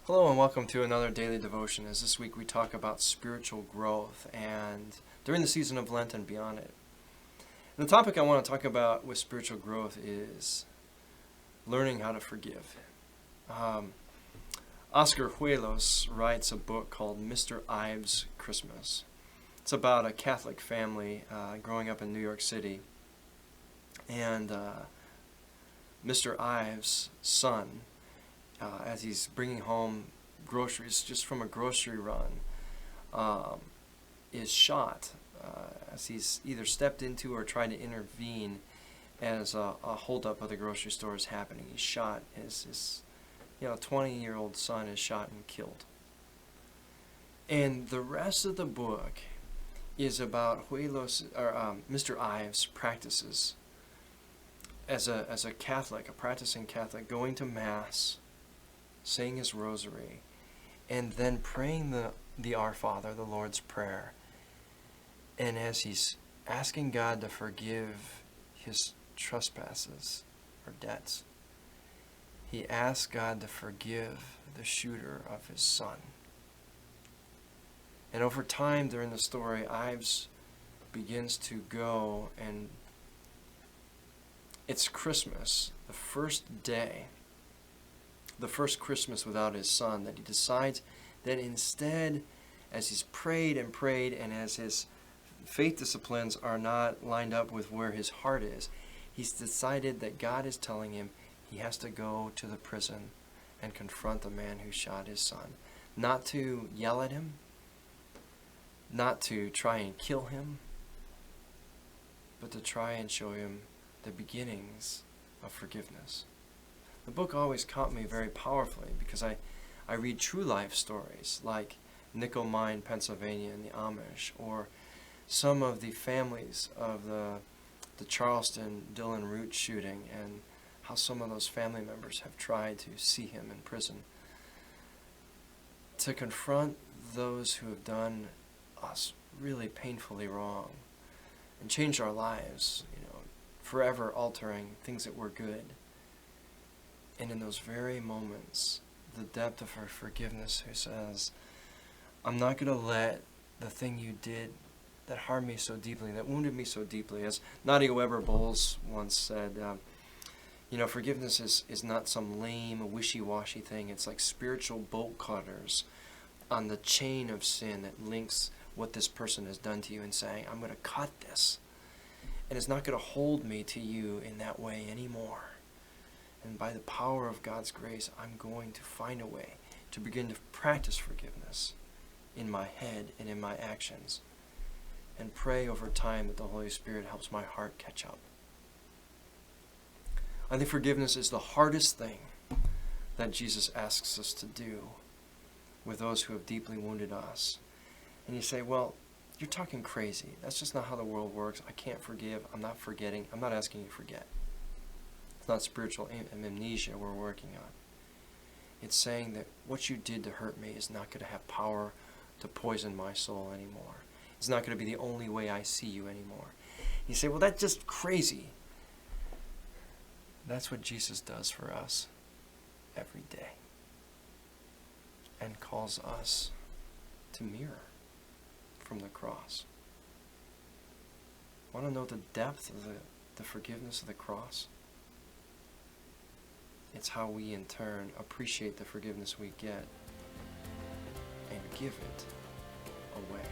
Hello and welcome to another daily devotion. As this week we talk about spiritual growth and during the season of Lent and beyond it. And the topic I want to talk about with spiritual growth is learning how to forgive. Oscar Huelos writes a book called Mr. Ives' Christmas. It's about a Catholic family growing up in New York City. And Mr. Ives' son, as he's bringing home groceries just from a grocery run, is shot as he's either stepped into or tried to intervene as a holdup of the grocery store is happening. He's shot. His 20-year-old son is shot and killed. And the rest of the book is about Mr. Ives' practices as a Catholic, a practicing Catholic, going to Mass, saying his rosary, and then praying the Our Father, the Lord's Prayer. And as he's asking God to forgive his trespasses or debts, he asks God to forgive the shooter of his son. And over time during the story, Ives begins to go, and it's Christmas, the first day, the first Christmas without his son, that he decides that instead, as he's prayed and prayed, and as his faith disciplines are not lined up with where his heart is, he's decided that God is telling him he has to go to the prison and confront the man who shot his son. Not to yell at him, not to try and kill him, but to try and show him the beginnings of forgiveness. The book always caught me very powerfully because I read true life stories like Nickel Mine, Pennsylvania, and the Amish, or some of the families of the Charleston Dylan Root shooting, and how some of those family members have tried to see him in prison. To confront those who have done us really painfully wrong and change our lives, forever altering things that were good. And in those very moments, the depth of her forgiveness, who says, I'm not going to let the thing you did that harmed me so deeply, that wounded me so deeply, as Nadia Weber Bowles once said, forgiveness is not some lame, wishy-washy thing. It's like spiritual bolt cutters on the chain of sin that links what this person has done to you, and saying, I'm going to cut this. And it's not going to hold me to you in that way anymore. And by the power of God's grace, I'm going to find a way to begin to practice forgiveness in my head and in my actions, and pray over time that the Holy Spirit helps my heart catch up. I think forgiveness is the hardest thing that Jesus asks us to do with those who have deeply wounded us. And you say, well, you're talking crazy. That's just not how the world works. I can't forgive. I'm not forgetting. I'm not asking you to forget. It's not spiritual amnesia we're working on. It's saying that what you did to hurt me is not going to have power to poison my soul anymore. It's not going to be the only way I see you anymore. You say, well, that's just crazy. That's what Jesus does for us every day, and calls us to mirror from the cross. Want to know the depth of the forgiveness of the cross? It's how we in turn appreciate the forgiveness we get and give it away.